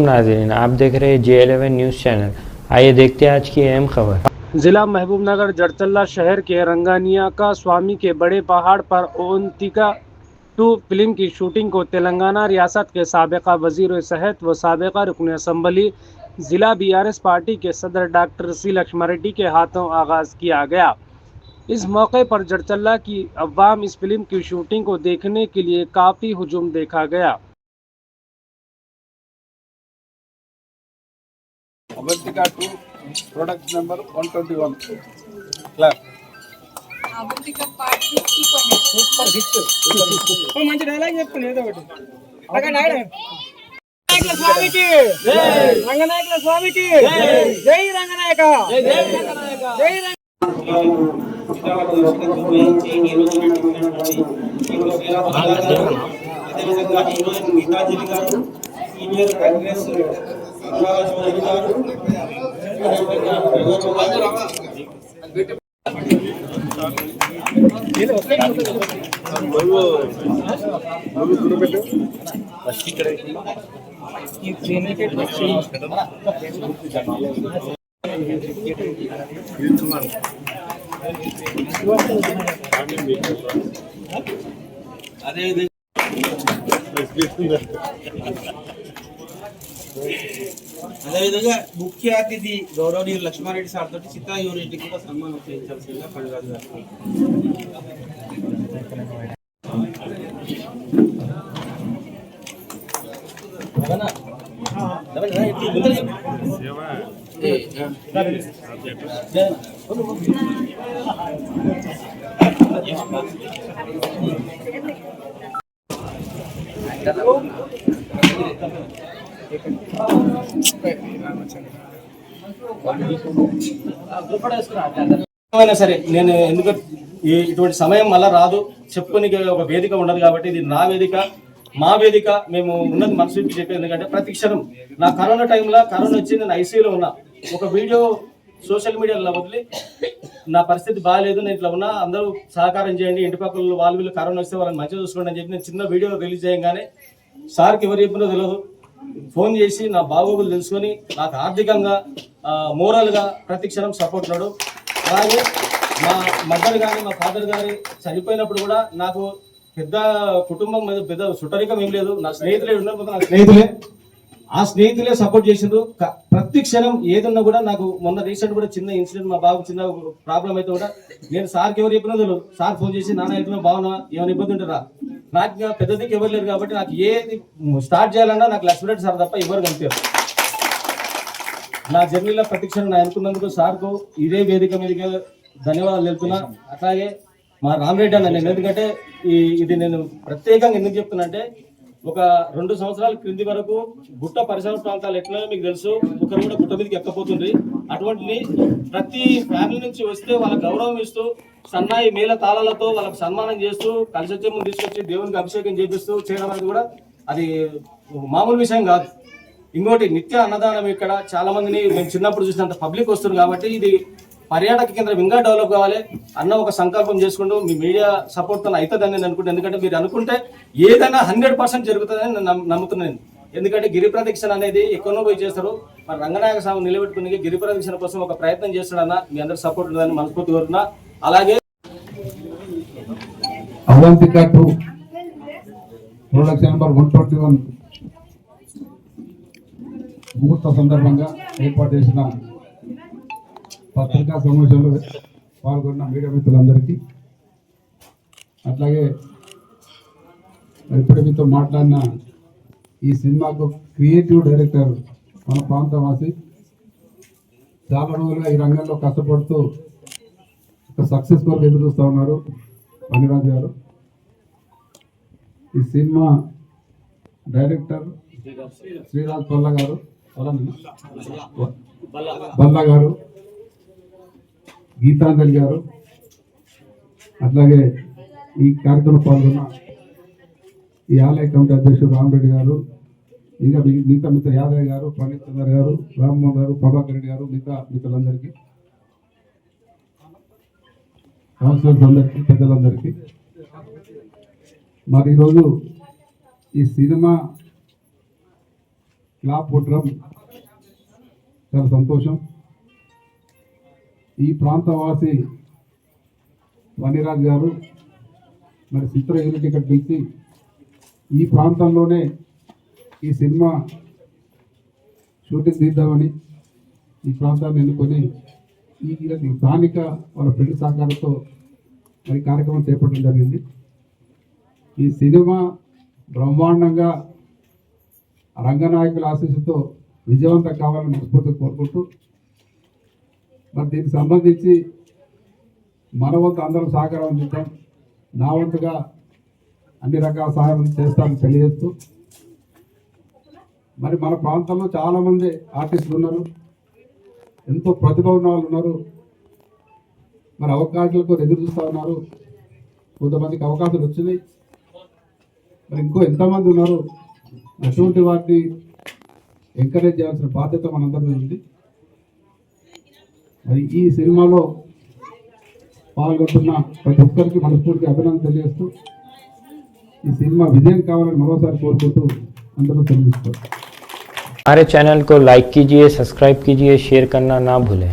नाज़रीन, आप देख रहे हैं J11 न्यूज़ चैनल। आइए देखते हैं आज की अहम खबर। जिला महबूबनगर जड़चल्ला शहर के रंगानिया का स्वामी के बड़े पहाड़ पर ओवंतिका 2 फिल्म की शूटिंग को तेलंगाना रियासत के साबिका वजीर सेहत व साबिका रुकन असम्बली जिला BRS पार्टी के सदर डॉक्टर सी लक्ष्मण रेड्डी के हाथों आगाज किया गया। इस मौके पर जड़चल्ला की अवाम इस फिल्म की शूटिंग को देखने के लिए काफ़ी हुजूम देखा गया। Avantika 2 product number 121. Clap. Avantika part 2 super hit. Oh, మంచి డైలాగ్ చెప్తున్నా ఏదో ఒకటి. అక్కడ డైలాగ్. రంగనాయకుల స్వామికి జై. రంగనాయకుల స్వామికి జై. జై రంగనాయక. జై జై రంగనాయక. జై రంగ. సీనియర్ కాంగ్రెస్ అదేవిధంగా ముఖ్య అతిథి గౌరవనీయులు లక్ష్మారెడ్డి సార్ తోటి చిత్ర యూనిట్ కూడా సన్మానం చేయించాల్సిందిగా పండుగ గారు. సరే నేను ఎందుకంటే ఇటువంటి సమయం మళ్ళా రాదు, చెప్పుకోనికి ఒక వేదిక ఉండదు కాబట్టి ఇది నా వేదిక, మా వేదిక. మేము ఉన్నది మనసు చెప్పేది ఎందుకంటే ప్రతి క్షణం నా కరోనా టైంలో కరోనా వచ్చి నేను ఐసీయూలో ఉన్నా. ఒక వీడియో సోషల్ మీడియాలో వదిలి నా పరిస్థితి బాగాలేదు, నేను ఇట్లా ఉన్నా, అందరూ సహకారం చేయండి, ఇంటి పక్కల వాళ్ళు వీళ్ళు కరోనా వస్తే వాళ్ళని మంచిగా చూసుకోండి అని చెప్పి నేను చిన్న వీడియో రిలీజ్ చేయగానే సార్కి ఎవరు చెప్పినో తెలియదు, ఫోన్ చేసి నా బాగోగులు తెలుసుకొని నాకు ఆర్థికంగా మోరల్గా ప్రతి క్షణం సపోర్ట్ ఉన్నాడు. అలాగే మా మదర్ కానీ మా ఫాదర్ గారి చనిపోయినప్పుడు కూడా నాకు పెద్ద కుటుంబం మీద పెద్ద సుటరికం ఏం లేదు, నా స్నేహితులే ఉన్నారు, నా స్నేహితులే ఆ స్నేహితులే సపోర్ట్ చేసిండ్రు. ప్రతి క్షణం ఏదన్నా కూడా నాకు మొన్న రీసెంట్ కూడా చిన్న ఇన్సిడెంట్, మా బాబు చిన్న ప్రాబ్లం అయితే కూడా నేను సార్కి ఎవరు చెప్పినా తెలియదు, సార్ ఫోన్ చేసి నాన్న వెళ్తున్నా బాగున్నా ఏమైనా ఇబ్బంది ఉంటారా, నాకు పెద్దదికి ఎవరు లేరు కాబట్టి నాకు ఏది స్టార్ట్ చేయాలన్నా నాకు లక్ష్మణరెడ్డి సార్ తప్ప ఎవరు కనిపించారు. నా జర్నీలో ప్రతి క్షణం నా అనుకున్నందుకు సార్కు ఇదే వేదిక మీదకి ధన్యవాదాలు తెలుపుతున్నా. అట్లాగే మా రామరెడ్డి అన్న, నేను ఎందుకంటే ఇది నేను ప్రత్యేకంగా ఎందుకు చెప్తున్నా అంటే ఒక 2 సంవత్సరాల క్రింది వరకు గుట్ట పరిసర ప్రాంతాలు ఎట్లా మీకు తెలుసు, ఒకరు కూడా గుట్ట మీదకి ఎక్కపోతుంది. అటువంటిది ప్రతి ఫ్యామిలీ నుంచి వస్తే వాళ్ళ గౌరవం ఇస్తూ సన్నాయి మేళ తాళాలతో వాళ్ళకి సన్మానం చేస్తూ కలిసి వచ్చే ముందు తీసుకొచ్చి దేవునికి అభిషేకం చేపిస్తూ చేయడం అనేది కూడా అది మామూలు విషయం కాదు. ఇంకోటి నిత్య అన్నదానం ఇక్కడ చాలా మందిని మేము చిన్నప్పుడు చూసినంత పబ్లిక్ వస్తుంది కాబట్టి ఇది పర్యాటక కేంద్రం ఇంకా డెవలప్ కావాలి అన్న ఒక సంకల్పం చేసుకుంటూ మీ మీడియా సపోర్ట్తో అవుతుందని నేను అనుకుంటాను. ఎందుకంటే మీరు అనుకుంటే ఏదైనా 100% జరుగుతుందని నేను నమ్ముతున్నాను. ఎందుకంటే గిరి ప్రదక్షిణ అనేది ఎక్కడో పోయి చేస్తారు, మరి రంగనాయక స్వామి నిలబెట్టుకుని గిరి ప్రదక్షిణ కోసం ఒక ప్రయత్నం చేస్తాడన్న మీ అందరి సపోర్ట్ ఉందని మనస్ఫూర్తి కోరుతున్నా. అలాగే అవంతిక 2 ప్రొడక్షన్ నెంబర్ 121 ముహూర్త సందర్భంగా ఏర్పాటు చేసిన పత్రికా సమావేశంలో పాల్గొన్న మీడియా మిత్రులందరికీ, అట్లాగే ఇప్పుడే మీతో మాట్లాడిన ఈ సినిమాకు క్రియేటివ్ డైరెక్టర్ మన ప్రాంతవాసి, చాలా రోజులుగా ఈ రంగంలో కష్టపడుతూ ఒక సక్సెస్ కొరకు ఎదురు చూస్తూ ఉన్నారు పనిరాజు గారు. ఈ సినిమా డైరెక్టర్ శ్రీరాజ్ బల్లా గారు, గీతాంజలి గారు, అట్లాగే ఈ కార్యక్రమం పాల్గొన్న ఈ ఆలయ కమిటీ అధ్యక్షుడు రామరెడ్డి గారు, ఇంకా మిగతా మిత్ర యాదవ్ గారు, ప్రణీత్ చంద్ర గారు, రామ్మోహన్ గారు, ప్రభాకర్ రెడ్డి గారు, మిగతా మిత్రులందరికీ, కౌన్సిలర్స్ అందరికీ, పెద్దలందరికీ. మరి ఈరోజు ఈ సినిమా క్లాప్ కొట్టడం చాలా సంతోషం. ఈ ప్రాంతవాసి వనిరాజ్ గారు మరి చిత్ర యూనిట్ ఇక్కడ పిలిచి ఈ ప్రాంతంలోనే ఈ సినిమా షూటింగ్ తీద్దామని ఈ ప్రాంతాన్ని ఎన్నుకొని ఈ స్థానిక వాళ్ళ పెళ్లి సహకారంతో మరి కార్యక్రమం చేపట్టడం జరిగింది. ఈ సినిమా బ్రహ్మాండంగా రంగనాయకుల ఆశీస్సుతో విజయవంతం కావాలని మనస్ఫూర్తిగా కోరుకుంటూ మరి దీనికి సంబంధించి మన వంతు అందరం సహకారం అందిద్దాం. నా వంతుగా అన్ని రకాల సహాయం చేస్తానని తెలియజేస్తూ మరి మన ప్రాంతంలో చాలామంది ఆర్టిస్టులు ఉన్నారు, ఎంతో ప్రతిభ ఉన్న వాళ్ళు ఉన్నారు. మరి అవకాశాలకు ఎదురు చూస్తూ ఉన్నారు. కొంతమందికి అవకాశాలు వచ్చినాయి, మరి ఇంకో ఎంతమంది ఉన్నారు. అటువంటి వాటిని ఎంకరేజ్ చేయాల్సిన బాధ్యత మనందరి మీద ఉంది. మరి ఈ సినిమాలో పాల్గొంటున్న ప్రతి ఒక్కరికి మనస్ఫూర్తిగా అభినందన తెలియజేస్తూ ఈ సినిమా విజయం కావాలని మరోసారి కోరుకుంటూ అందరూ తెలియజేస్తారు. हमारे चैनल को लाइक कीजिए, सब्सक्राइब कीजिए, शेयर करना ना भूलें।